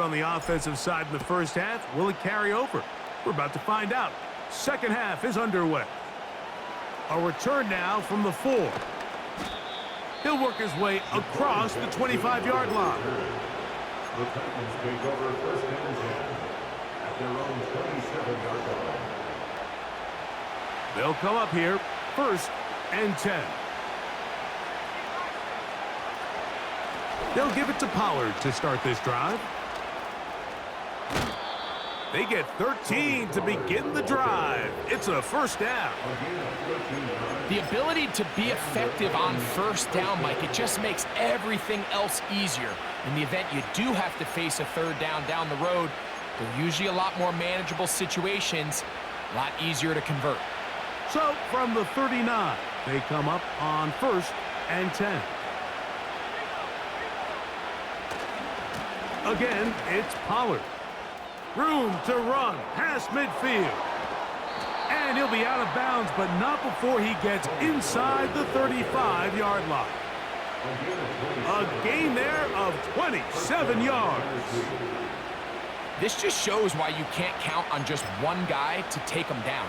on the offensive side in the first half. Will it carry over? We're about to find out. Second half is underway. A return now from the 4. He'll work his way across the 25-yard line. The Titans take over first and 10 at their own 27-yard line. They'll come up here, first and 10. They'll give it to Pollard to start this drive. They get 13 to begin the drive. It's a first down. The ability to be effective on first down, Mike, it just makes everything else easier. In the event you do have to face a third down the road, they're usually a lot more manageable situations, a lot easier to convert. So from the 39, they come up on first and 10. Again, it's Pollard. Room to run past midfield. And he'll be out of bounds, but not before he gets inside the 35-yard line. A gain there of 27 yards. This just shows why you can't count on just one guy to take him down.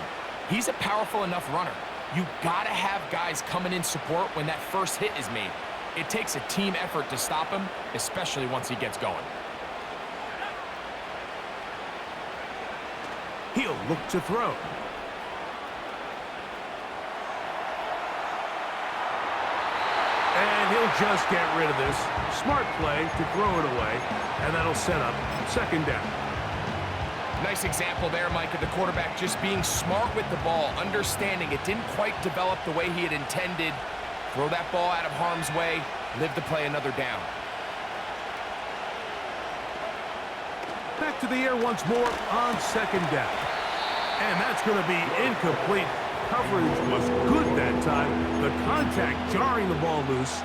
He's a powerful enough runner. You gotta have guys coming in support when that first hit is made. It takes a team effort to stop him, especially once he gets going. He'll look to throw. And he'll just get rid of this. Smart play to throw it away, and that'll set up second down. Nice example there, Mike, of the quarterback just being smart with the ball, understanding it didn't quite develop the way he had intended. Throw that ball out of harm's way, live to play another down. Back to the air once more on second down. And that's going to be incomplete. Coverage was good that time. The contact jarring the ball loose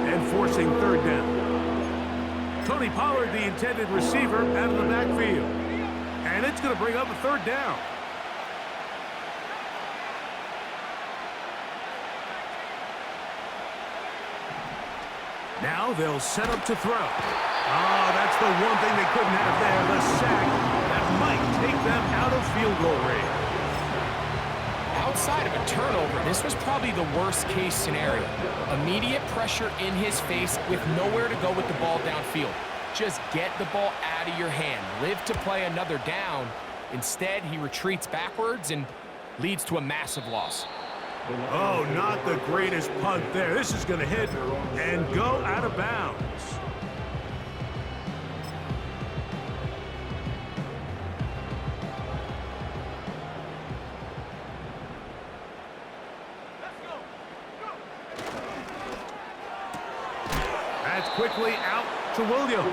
and forcing third down. Tony Pollard, the intended receiver, out of the backfield. And it's going to bring up a third down. Now they'll set up to throw. Oh, that's the one thing they couldn't have there, the sack that might take them out of field goal range. Outside of a turnover, this was probably the worst case scenario. Immediate pressure in his face with nowhere to go with the ball downfield. Just get the ball out of your hand. Live to play another down. Instead, he retreats backwards and leads to a massive loss. Oh, not the greatest punt there. This is going to hit and go out of bounds. That's quickly out to Williams.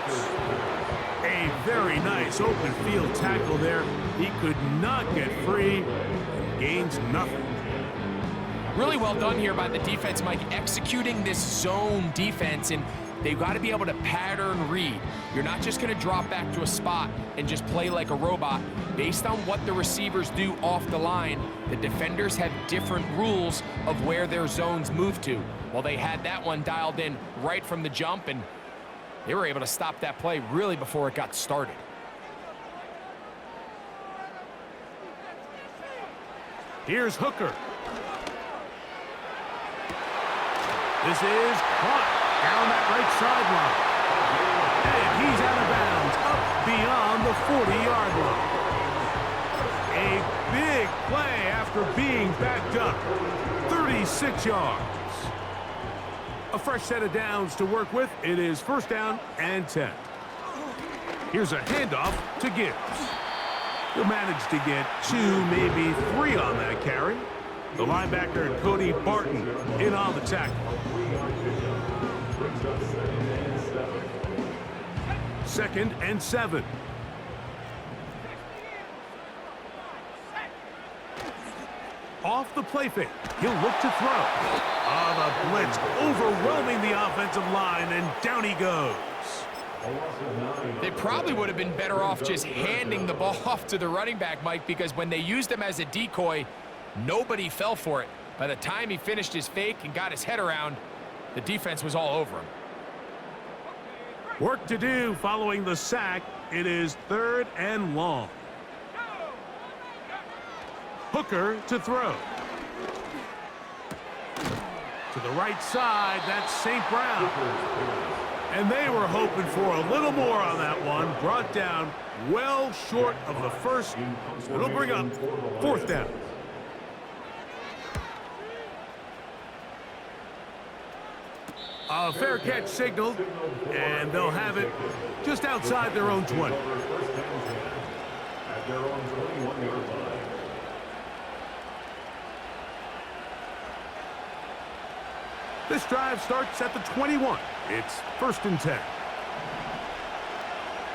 A very nice open field tackle there. He could not get free and gains nothing. Really well done here by the defense, Mike, executing this zone defense, and they've got to be able to pattern read. You're not just going to drop back to a spot and just play like a robot. Based on what the receivers do off the line, the defenders have different rules of where their zones move to. Well, they had that one dialed in right from the jump, and they were able to stop that play really before it got started. Here's Hooker. This is caught down that right sideline. And he's out of bounds, up beyond the 40-yard line. A big play after being backed up. 36 yards. A fresh set of downs to work with. It is first down and 10. Here's a handoff to Gibbs. He'll manage to get 2, maybe 3 on that carry. The linebacker, Cody Barton, in on the tackle. Second and 7. Off the play fake. He'll look to throw. The blitz overwhelming the offensive line, and down he goes. They probably would have been better off just handing the ball off to the running back, Mike, because when they used him as a decoy, nobody fell for it. By the time he finished his fake and got his head around, the defense was all over him. Work to do following the sack, It is 3rd and long. Hooker to throw. To the right side, that's St. Brown. And they were hoping for a little more on that one. Brought down well short of the first. So it'll bring up 4th down. A fair catch signaled, and they'll have it just outside their own 20. At their own 21-yard line. This drive starts at the 21. It's 1st and 10.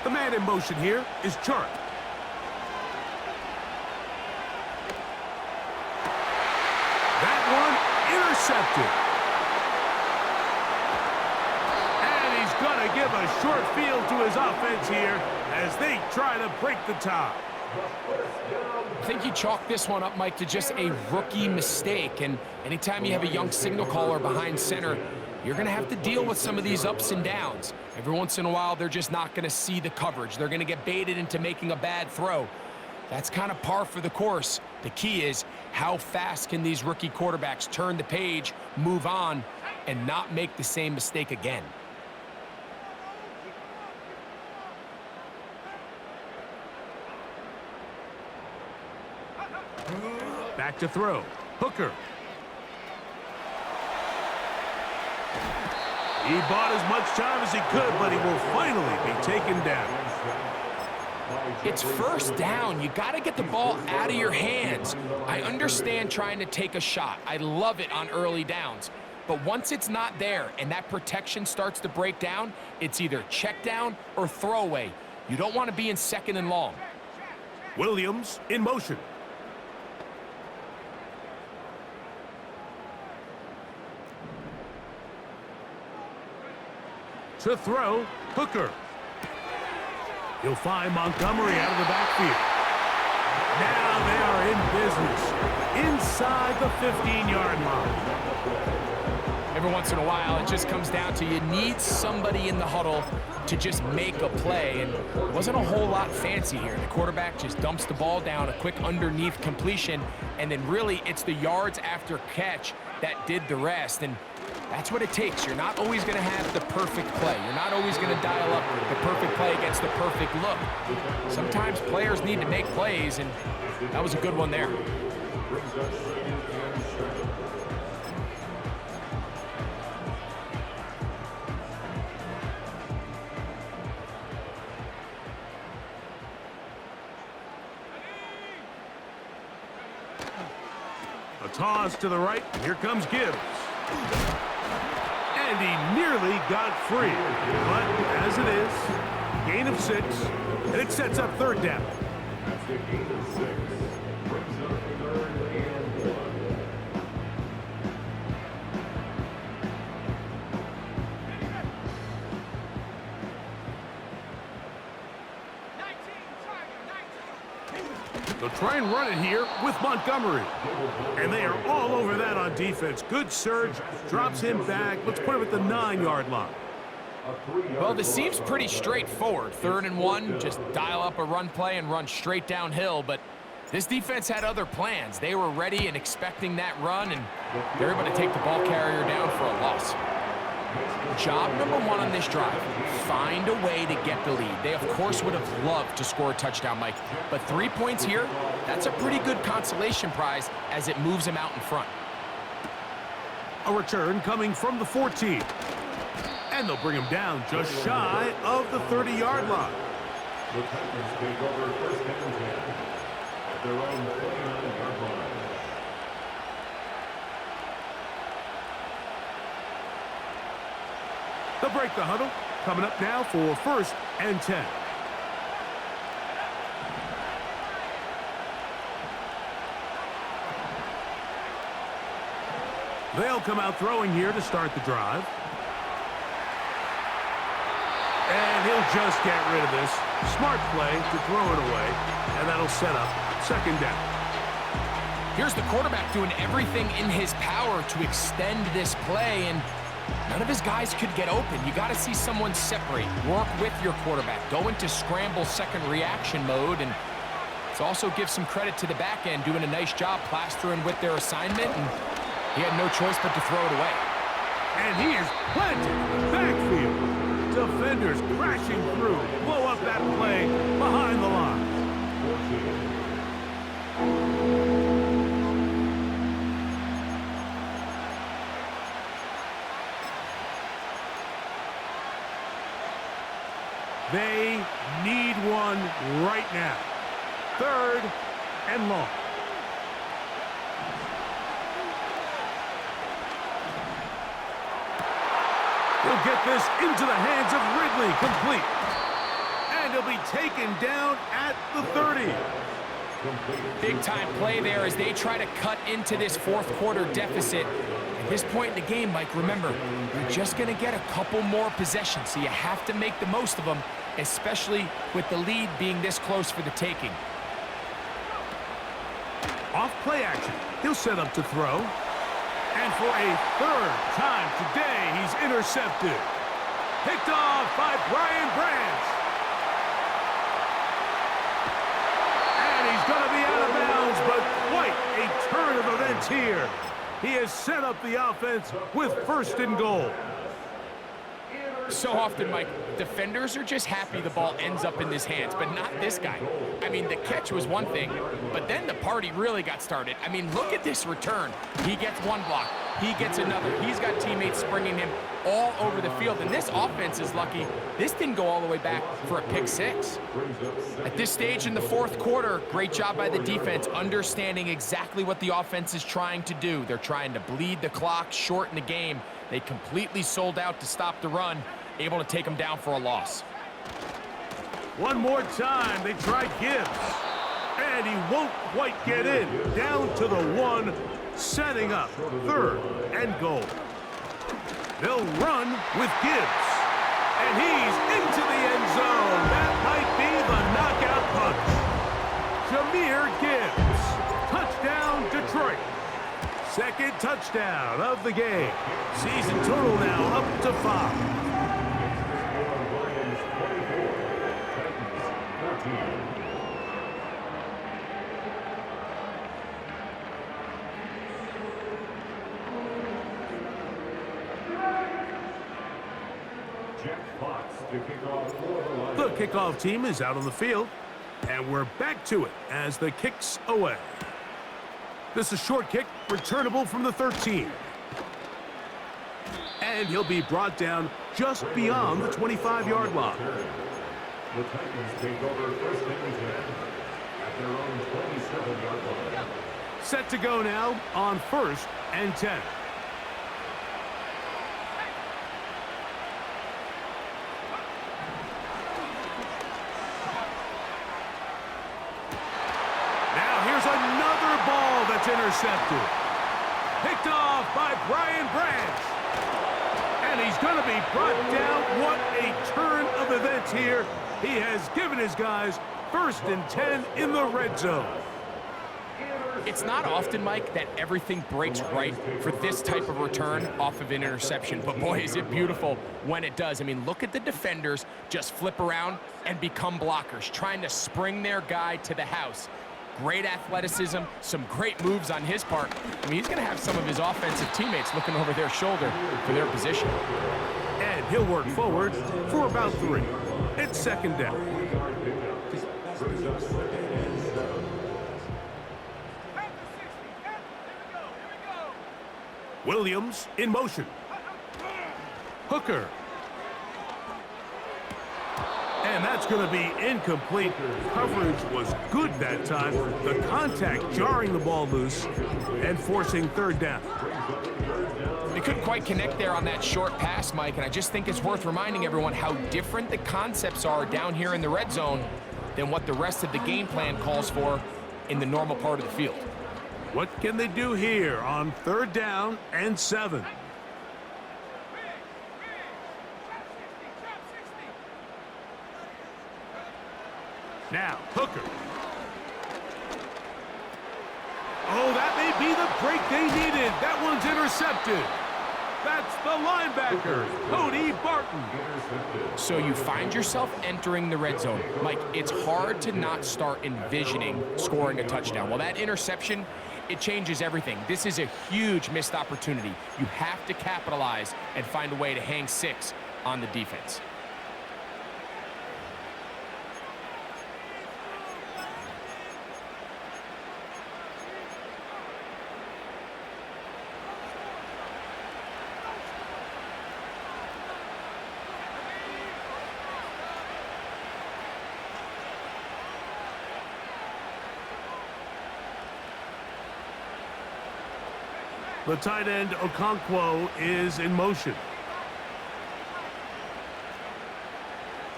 The man in motion here is Chart. That one intercepted. And he's going to give a short field to his offense here as they try to break the tie. I think you chalk this one up, Mike, to just a rookie mistake. And anytime you have a young signal caller behind center, you're going to have to deal with some of these ups and downs. Every once in a while, they're just not going to see the coverage. They're going to get baited into making a bad throw. That's kind of par for the course. The key is how fast can these rookie quarterbacks turn the page, move on, and not make the same mistake again. Back to throw. Hooker. He bought as much time as he could, but he will finally be taken down. It's 1st down. You got to get the ball out of your hands. I understand trying to take a shot. I love it on early downs. But once it's not there and that protection starts to break down, it's either check down or throwaway. You don't want to be in 2nd and long. Williams in motion. To throw, Hooker. He'll find Montgomery out of the backfield. Now they are in business inside the 15-yard line. Every once in a while, it just comes down to you need somebody in the huddle to just make a play, and it wasn't a whole lot fancy here. The quarterback just dumps the ball down, a quick underneath completion, and then really it's the yards after catch that did the rest. And that's what it takes. You're not always going to have the perfect play. You're not always going to dial up the perfect play against the perfect look. Sometimes players need to make plays, and that was a good one there. A toss to the right. Here comes Gibbs. And he nearly got free. But as it is, gain of 6, and it sets up 3rd down. That's the gain of 6. Brings up 3rd and 1. They'll try and run it here with Montgomery. And they are all over that on defense. Good surge, drops him back. Let's put him at the 9-yard line. Well, this seems pretty straightforward. 3rd and 1, just dial up a run play and run straight downhill. But this defense had other plans. They were ready and expecting that run, and they're able to take the ball carrier down for a loss. Job number 1 on this drive, find a way to get the lead. They, of course, would have loved to score a touchdown, Mike. But 3 points here, that's a pretty good consolation prize as it moves them out in front. A return coming from the 14. And they'll bring him down just shy of the 30-yard line. The Titans take over 1st and 10 at their own 29-yard line. They'll break the huddle. Coming up now for 1st and 10. They'll come out throwing here to start the drive. And he'll just get rid of this. Smart play to throw it away. And that'll set up 2nd down. Here's the quarterback doing everything in his power to extend this play, and None of his guys could get open. You got to see someone separate, work with your quarterback, go into scramble second reaction mode, and it also gives some credit to the back end, doing a nice job plastering with their assignment, and he had no choice but to throw it away. And he is planted in the backfield. Defenders crashing through, blow up that play behind the line. They need one right now. 3rd and long. He'll get this into the hands of Ridley, complete. And he'll be taken down at the 30. Big time play there as they try to cut into this fourth quarter deficit. At this point in the game, Mike, remember, you're just going to get a couple more possessions, so you have to make the most of them, especially with the lead being this close for the taking. Off play action. He'll set up to throw. And for a 3rd time today, he's intercepted. Picked off by Brian Branch. And he's going to be out of bounds, but quite a turn of events here. He has set up the offense with 1st and goal. So often, Mike, defenders are just happy the ball ends up in his hands, but not this guy. I mean, the catch was one thing, but then the party really got started. I mean, look at this return. He gets one block. He gets another. He's got teammates springing him all over the field, and this offense is lucky. This didn't go all the way back for a pick 6. At this stage in the fourth quarter, great job by the defense, understanding exactly what the offense is trying to do. They're trying to bleed the clock, shorten the game. They completely sold out to stop the run, able to take them down for a loss. One more time, they try Gibbs. And he won't quite get in. Down to the 1, setting up 3rd and goal. They'll run with Gibbs. And he's into the end zone. That might be the knockout punch. Jahmyr Gibbs. Touchdown, Detroit. 2nd touchdown of the game. Season total now up to 5. The kickoff team is out on the field, and we're back to it as the kick's away. This is a short kick, returnable from the 13. And he'll be brought down just beyond the 25-yard line. The Titans take over 1st and 10 at their own 27-yard line. Set to go now on 1st and 10. Intercepted. Picked off by Brian Branch. And he's going to be brought down. What a turn of events here. He has given his guys 1st and 10 in the red zone. It's not often, Mike, that everything breaks right for this type of return off of an interception. But boy, is it beautiful when it does. I mean, look at the defenders just flip around and become blockers, trying to spring their guy to the house. Great athleticism, some great moves on his part. I mean, he's going to have some of his offensive teammates looking over their shoulder for their position. And he'll work forward for about 3. It's 2nd down. Williams in motion. Hooker. And that's going to be incomplete. Coverage was good that time. The contact jarring the ball loose and forcing 3rd down. They couldn't quite connect there on that short pass, Mike, and I just think it's worth reminding everyone how different the concepts are down here in the red zone than what the rest of the game plan calls for in the normal part of the field. What can they do here on 3rd down and 7? Now, Hooker. Oh, that may be the break they needed. That one's intercepted. That's the linebacker, Cody Barton. So you find yourself entering the red zone. Mike, it's hard to not start envisioning scoring a touchdown. Well, that interception, it changes everything. This is a huge missed opportunity. You have to capitalize and find a way to hang 6 on the defense. The tight end, Okonkwo, is in motion.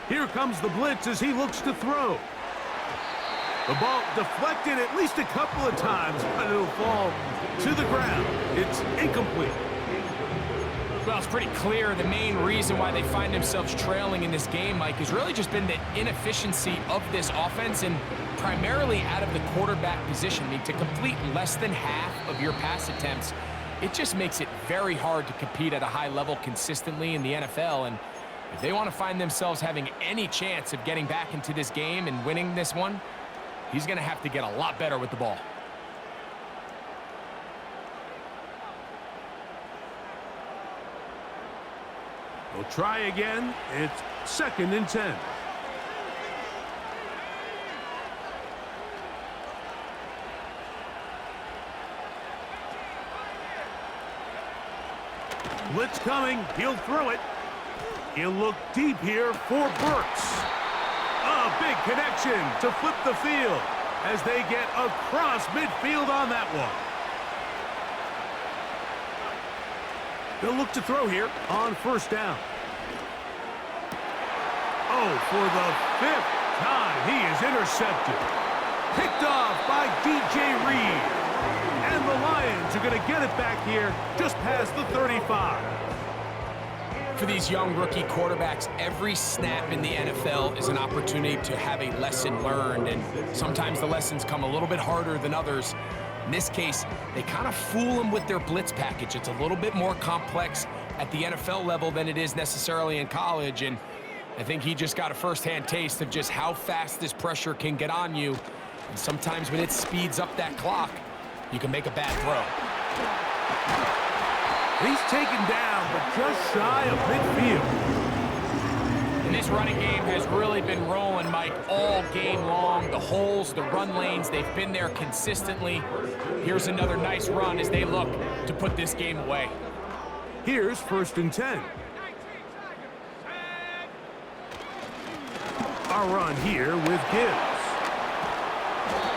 Here comes the blitz as he looks to throw. The ball deflected at least a couple of times, but it'll fall to the ground. It's incomplete. Well, it's pretty clear the main reason why they find themselves trailing in this game, Mike, has really just been the inefficiency of this offense and primarily out of the quarterback position. I mean, to complete less than half of your pass attempts, it just makes it very hard to compete at a high level consistently in the NFL. And if they want to find themselves having any chance of getting back into this game and winning this one, he's going to have to get a lot better with the ball. We'll try again. It's 2nd and 10. Blitz coming. He'll throw it. He'll look deep here for Burks. A big connection to flip the field as they get across midfield on that one. They'll look to throw here on 1st down. Oh, for the 5th time, he is intercepted. Picked off by DJ Reed. And the Lions are going to get it back here just past the 35. For these young rookie quarterbacks, every snap in the NFL is an opportunity to have a lesson learned, and sometimes the lessons come a little bit harder than others. In this case, they kind of fool them with their blitz package. It's a little bit more complex at the NFL level than it is necessarily in college, and I think he just got a first-hand taste of just how fast this pressure can get on you. And sometimes when it speeds up that clock, you can make a bad throw. He's taken down, but just shy of midfield. And this running game has really been rolling, Mike, all game long. The holes, the run lanes, they've been there consistently. Here's another nice run as they look to put this game away. Here's 1st and 10. A run here with Gibbs.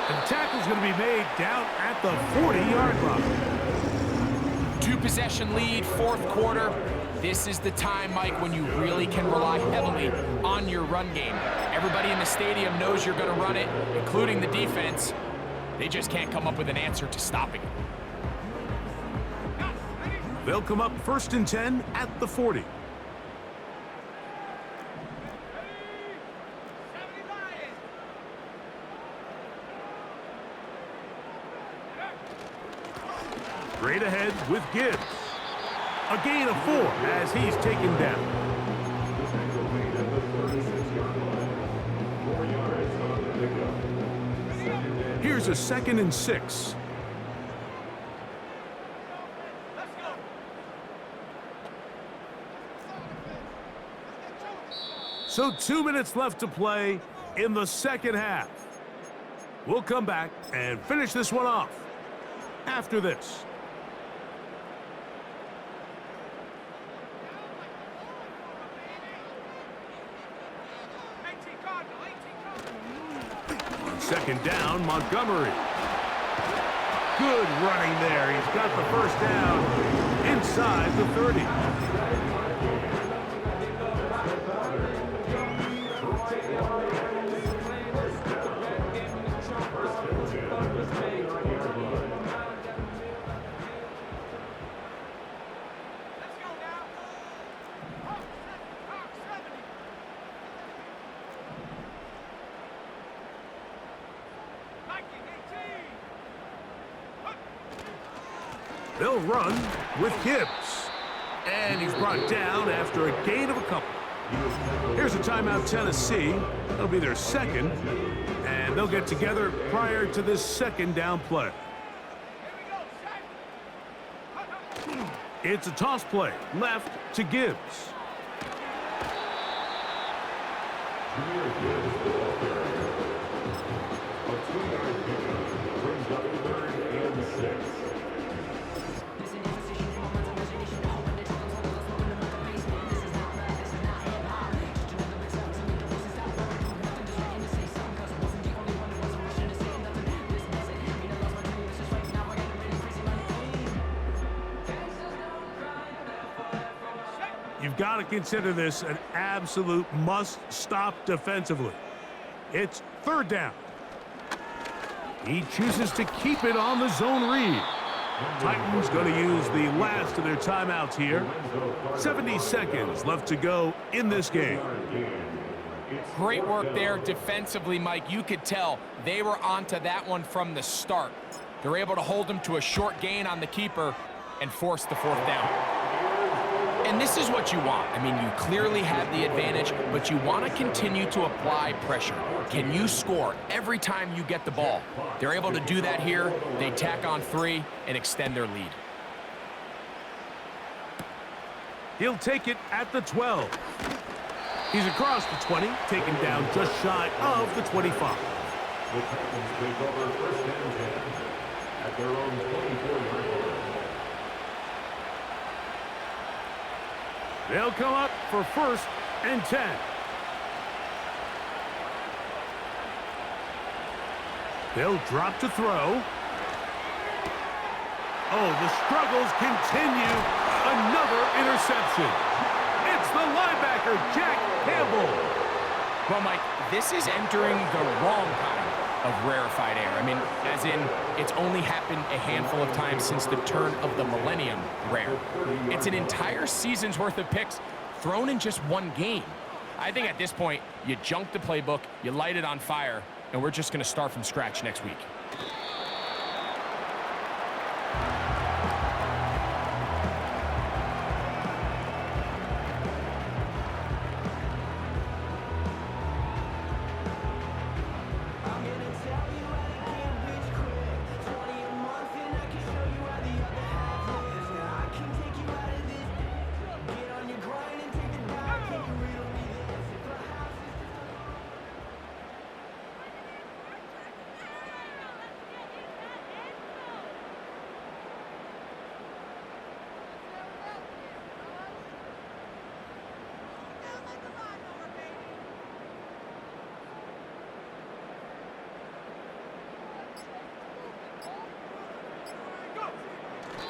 And the tackle's going to be made down at the 40-yard line. 2-possession lead, 4th quarter. This is the time, Mike, when you really can rely heavily on your run game. Everybody in the stadium knows you're going to run it, including the defense. They just can't come up with an answer to stopping it. They'll come up 1st and 10 at the 40. Straight ahead with Gibbs. A gain of 4 as he's taken down. Here's a 2nd and 6. So 2 minutes left to play in the 2nd half. We'll come back and finish this one off after this. Second down, Montgomery. Good running there. He's got the 1st down inside the 30. They'll run with Gibbs. And he's brought down after a gain of a couple. Here's a timeout, Tennessee. That'll be their second. And they'll get together prior to this second down play. It's a toss play, left to Gibbs. A 2-yard pickup brings up 3rd and 6. You've got to consider this an absolute must-stop defensively. It's 3rd down. He chooses to keep it on the zone read. Titans going to use the last of their timeouts here. 70 seconds left to go in this game. Great work there defensively, Mike. You could tell they were onto that one from the start. They're able to hold him to a short gain on the keeper and force the 4th down. And this is what you want. I mean, you clearly have the advantage, but you want to continue to apply pressure. Can you score every time you get the ball? They're able to do that here. They tack on 3 and extend their lead. He'll take it at the 12. He's across the 20, taken down just shy of the 25. The Titans take over 1st and 10 at their own 24-yard line. They'll come up for 1st and 10. They'll drop to throw. Oh, the struggles continue. Another interception. It's the linebacker, Jack Campbell. Well, Mike, this is entering the wrong kind of rarefied air. I mean, as in, it's only happened a handful of times since the turn of the millennium rare. It's an entire season's worth of picks thrown in just one game. I think at this point, you junk the playbook, you light it on fire, and we're just going to start from scratch next week.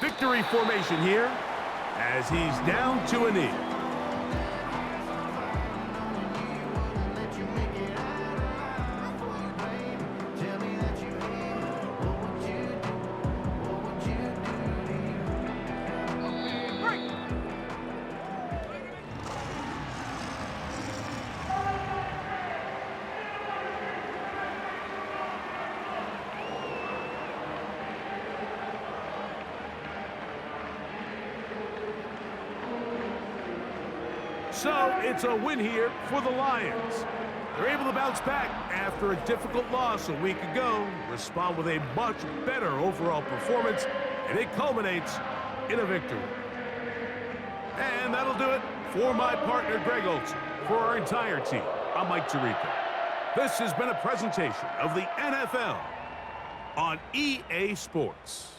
Victory formation here as he's down to a knee. So it's a win here for the Lions. They're able to bounce back after a difficult loss a week ago, respond with a much better overall performance, and it culminates in a victory. And that'll do it for my partner, Greg Olson. For our entire team, I'm Mike Tirico. This has been a presentation of the NFL on EA Sports.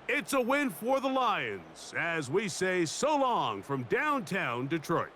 It's a win for the Lions as we say so long from downtown Detroit.